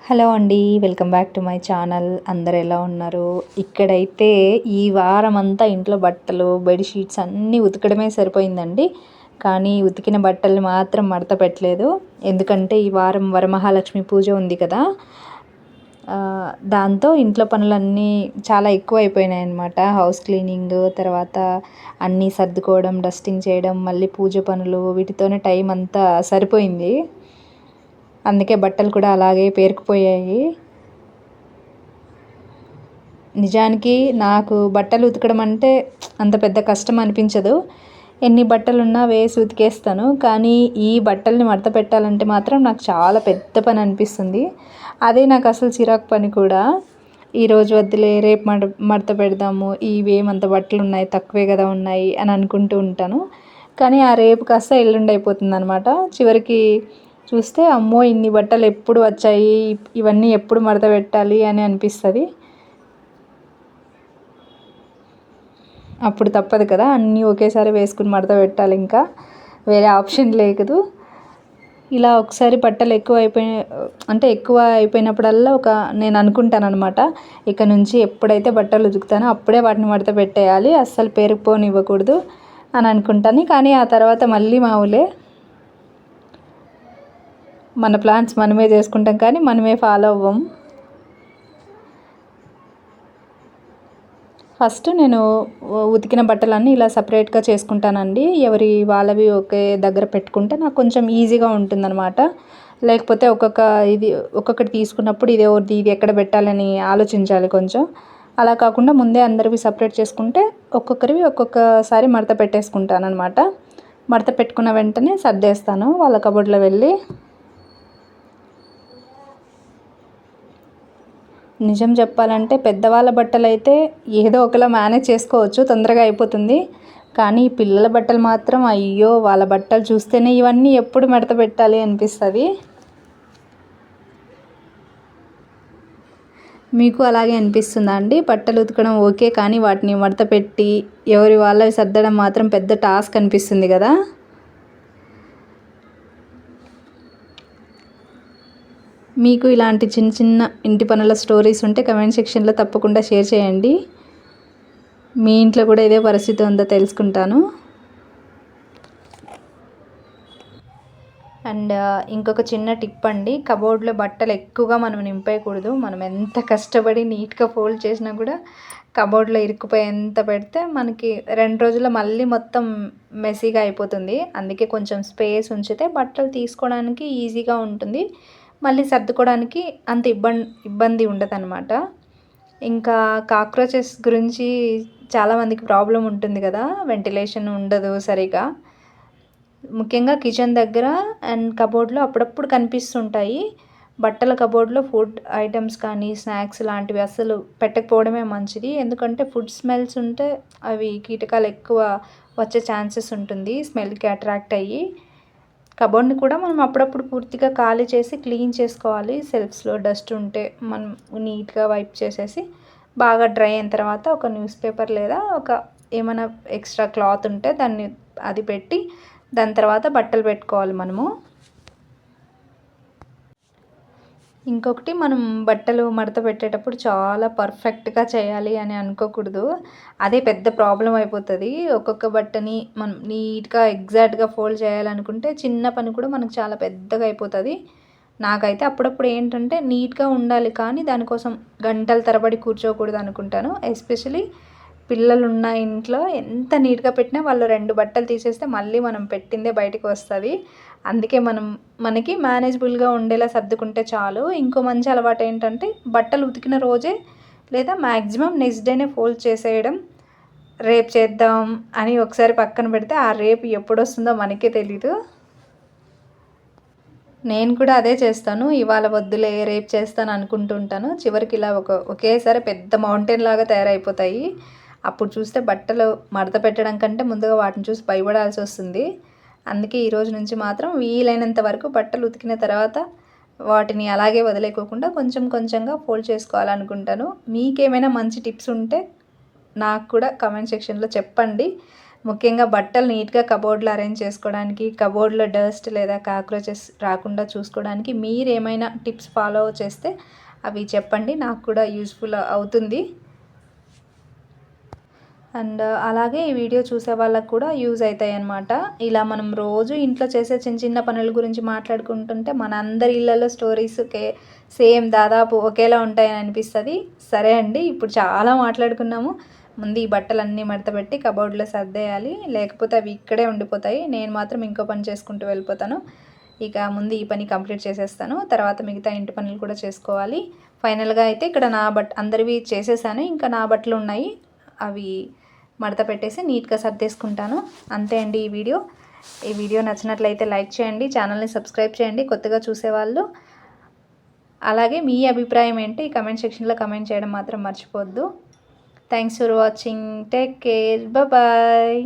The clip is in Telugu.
హలో అండి. Welcome back to my channel. అందరు ఎలా ఉన్నారు? ఇక్కడైతే ఈ వారం అంతా ఇంట్లో బట్టలు, బెడ్‌షీట్స్ అన్నీ ఉతకడమే సరిపోయిందండి. కానీ ఉతికిన బట్టలు మాత్రం మడత పెట్టలేదు. ఎందుకంటే ఈ వారం వరమహాలక్ష్మి పూజ ఉంది కదా! దాంతో ఇంట్లో పనులన్నీ చాలా ఎక్కువైపోయినాయన్నమాట. హౌస్ క్లీనింగ్, తర్వాత అన్నీ సర్దుకోవడం, డస్టింగ్ చేయడం, మళ్ళీ పూజ పనులు వీటితోనే టైం అంతా సరిపోయింది. అందుకే బట్టలు కూడా అలాగే పేరుకుపోయాయి. నిజానికి నాకు బట్టలు ఉతకడం అంటే అంత పెద్ద కష్టం అనిపించదు. ఎన్ని బట్టలున్నా వేసి ఉతికేస్తాను. కానీ ఈ బట్టల్ని మడత పెట్టాలంటే మాత్రం నాకు చాలా పెద్ద పని అనిపిస్తుంది. అదే నాకు అసలు చిరాకు పని కూడా. ఈరోజు వద్దులే, రేపు మడత పెడదాము, ఇవేమంత బట్టలు ఉన్నాయి, తక్కువే కదా ఉన్నాయి అని అనుకుంటూ ఉంటాను. కానీ ఆ రేపు కాస్త ఎల్లుండి అయిపోతుంది అనమాట. చివరికి చూస్తే అమ్మో ఇన్ని బట్టలు ఎప్పుడు వచ్చాయి, ఇవన్నీ ఎప్పుడు మడత పెట్టాలి అని అనిపిస్తుంది. అప్పుడు తప్పదు కదా, అన్నీ ఒకేసారి వేసుకుని మడత పెట్టాలి, ఇంకా వేరే ఆప్షన్ లేదు. ఇలా ఒకసారి బట్టలు ఎక్కువ అయిపోయినప్పుడల్లా నేను అనుకుంటాను అనమాట, ఇక నుంచి ఎప్పుడైతే బట్టలు ఉతుకుతానో అప్పుడే వాటిని మడత పెట్టేయాలి, అస్సలు పేరుకుపోనివ్వకూడదు అని అనుకుంటాను. కానీ ఆ తర్వాత మళ్ళీ మామూలే. మన ప్లాన్స్ మనమే చేసుకుంటాం కానీ మనమే ఫాలో అవ్వం. ఫస్ట్ నేను ఉతికిన బట్టలన్నీ ఇలా సపరేట్గా చేసుకుంటానండి. ఎవరి వాళ్ళవి ఒకే దగ్గర పెట్టుకుంటే నాకు కొంచెం ఈజీగా ఉంటుందన్నమాట. లేకపోతే ఒక్కొక్కటి తీసుకున్నప్పుడు ఇది ఎక్కడ పెట్టాలని ఆలోచించాలి కొంచెం. అలా కాకుండా ముందే అందరివి సపరేట్ చేసుకుంటే ఒక్కొక్కరివి ఒక్కొక్కసారి మడత పెట్టేసుకుంటాను అనమాట. మడత పెట్టుకున్న వెంటనే సర్దేస్తాను వాళ్ళ కబోర్డ్లో వెళ్ళి. నిజం చెప్పాలంటే పెద్దవాళ్ళ బట్టలైతే ఏదో ఒకలా మేనేజ్ చేసుకోవచ్చు, తొందరగా అయిపోతుంది. కానీ పిల్లల బట్టలు మాత్రం అయ్యో, వాళ్ళ బట్టలు చూస్తేనే ఇవన్నీ ఎప్పుడు మడత పెట్టాలి అనిపిస్తుంది. మీకు అలాగే అనిపిస్తుందా అండి? బట్టలు ఉతకడం ఓకే, కానీ వాటిని మడత పెట్టి ఎవరి వాళ్ళవి సర్దడం మాత్రం పెద్ద టాస్క్ అనిపిస్తుంది కదా! మీకు ఇలాంటి చిన్న చిన్న ఇంటి పనుల స్టోరీస్ ఉంటే కమెంట్ సెక్షన్లో తప్పకుండా షేర్ చేయండి. మీ ఇంట్లో కూడా ఇదే పరిస్థితి ఉందో తెలుసుకుంటాను. అండ్ ఇంకొక చిన్న టిప్ అండి, కబోర్డ్లో బట్టలు ఎక్కువగా మనం నింపేయకూడదు. మనం ఎంత కష్టపడి నీట్గా ఫోల్డ్ చేసినా కూడా కబోర్డ్లో ఇరుక్కుపోయేంత పెడితే మనకి 2 రోజుల్లో మళ్ళీ మొత్తం మెస్సీగా అయిపోతుంది. అందుకే కొంచెం స్పేస్ ఉంచితే బట్టలు తీసుకోవడానికి ఈజీగా ఉంటుంది, మళ్ళీ సర్దుకోవడానికి అంత ఇబ్బంది ఉండదన్నమాట. ఇంకా కాక్రోచెస్ గురించి చాలామందికి ప్రాబ్లం ఉంటుంది కదా, వెంటిలేషన్ ఉండదు సరిగా. ముఖ్యంగా కిచెన్ దగ్గర అండ్ కబోర్డ్లో అప్పుడప్పుడు కనిపిస్తుంటాయి. బట్టల కబోర్డ్లో ఫుడ్ ఐటమ్స్ కానీ స్నాక్స్ లాంటివి అస్సలు పెట్టకపోవడమే మంచిది. ఎందుకంటే ఫుడ్ స్మెల్స్ ఉంటే అవి కీటకాలు ఎక్కువ వచ్చే ఛాన్సెస్ ఉంటుంది, స్మెల్కి అట్రాక్ట్ అయ్యి. కబోర్డ్ని కూడా మనం అప్పుడప్పుడు పూర్తిగా ఖాళీ చేసి క్లీన్ చేసుకోవాలి. సెల్ఫ్స్లో డస్ట్ ఉంటే మనం నీట్గా వైప్ చేసేసి బాగా డ్రై అయిన తర్వాత ఒక న్యూస్ పేపర్ లేదా ఏమైనా ఎక్స్ట్రా క్లాత్ ఉంటే అది పెట్టి దాని తర్వాత బట్టలు పెట్టుకోవాలి మనము. ఇంకొకటి, మనం బట్టలు మడత పెట్టేటప్పుడు చాలా పర్ఫెక్ట్గా చేయాలి అని అనుకోకూడదు. అదే పెద్ద ప్రాబ్లం అయిపోతుంది. ఒక్కొక్క బట్టని మనం నీట్గా ఎగ్జాక్ట్గా ఫోల్డ్ చేయాలనుకుంటే చిన్న పని కూడా మనకు చాలా పెద్దగా అయిపోతుంది. నాకైతే అప్పుడప్పుడు ఏంటంటే నీట్గా ఉండాలి కానీ దానికోసం గంటల తరబడి కూర్చోకూడదు అనుకుంటాను. ఎస్పెషలీ పిల్లలు ఉన్న ఇంట్లో ఎంత నీట్గా పెట్టినా వాళ్ళు 2 బట్టలు తీసేస్తే మళ్ళీ మనం పెట్టిందే బయటకు వస్తుంది. అందుకే మనకి మేనేజబుల్గా ఉండేలా సర్దుకుంటే చాలు. ఇంకో మంచి అలవాటు ఏంటంటే బట్టలు ఉతికిన రోజే లేదా మ్యాక్సిమం నెక్స్ట్ డేనే ఫోల్డ్ చేసేయడం. రేపు చేద్దాం అని ఒకసారి పక్కన పెడితే ఆ రేపు ఎప్పుడు వస్తుందో మనకే తెలీదు. నేను కూడా అదే చేస్తాను. ఇవాళ వద్దులే, రేపు చేస్తాను అనుకుంటుంటాను. చివరికి ఇలా ఒకేసారి పెద్ద మౌంటైన్ లాగా తయారైపోతాయి. అప్పుడు చూస్తే బట్టలు మడత పెట్టడం కంటే ముందుగా వాటిని చూసి భయపడాల్సి వస్తుంది. అందుకే ఈరోజు నుంచి మాత్రం వీలైనంత వరకు బట్టలు ఉతికిన తర్వాత వాటిని అలాగే వదిలేకోకుండా కొంచెం కొంచెంగా ఫోల్డ్ చేసుకోవాలనుకుంటాను. మీకేమైనా మంచి టిప్స్ ఉంటే నాకు కూడా కమెంట్ సెక్షన్లో చెప్పండి. ముఖ్యంగా బట్టలు నీట్గా కబోర్డ్లో అరేంజ్ చేసుకోవడానికి, కబోర్డ్లో డస్ట్ లేదా కాక్రోచెస్ రాకుండా చూసుకోవడానికి మీరు ఏమైనా టిప్స్ ఫాలో చేస్తే అవి చెప్పండి, నాకు కూడా యూస్ఫుల్ అవుతుంది. అండ్ అలాగే ఈ వీడియో చూసే వాళ్ళకు కూడా యూజ్ అవుతాయి అన్నమాట. ఇలా మనం రోజు ఇంట్లో చేసే చిన్న చిన్న పనుల గురించి మాట్లాడుకుంటుంటే మన అందరి ఇళ్ళలో స్టోరీస్ సేమ్ దాదాపు ఒకేలా ఉంటాయని అనిపిస్తుంది. సరే అండి, ఇప్పుడు చాలా మాట్లాడుకున్నాము. ముందు ఈ బట్టలన్నీ మడతపెట్టి కబోర్డ్లో సర్దేయాలి, లేకపోతే అవి ఇక్కడే ఉండిపోతాయి. నేను మాత్రం ఇంకో పని చేసుకుంటూ వెళ్ళిపోతాను. ఇక ముందు ఈ పని కంప్లీట్ చేసేస్తాను, తర్వాత మిగతా ఇంటి పనులు కూడా చేసుకోవాలి. ఫైనల్గా అయితే ఇక్కడ నా అందరివి చేసేసాను, ఇంకా నా బట్టలు ఉన్నాయి, అవి మడత పెట్టేసి నీట్గా సర్దేసుకుంటాను. అంతే అండి ఈ వీడియో నచ్చినట్లయితే లైక్ చేయండి, ఛానల్ని సబ్స్క్రైబ్ చేయండి కొత్తగా చూసేవాళ్ళు. అలాగే మీ అభిప్రాయం ఏంటి ఈ కమెంట్ సెక్షన్లో కమెంట్ చేయడం మాత్రం మర్చిపోవద్దు. Thanks for watching, take care, bye.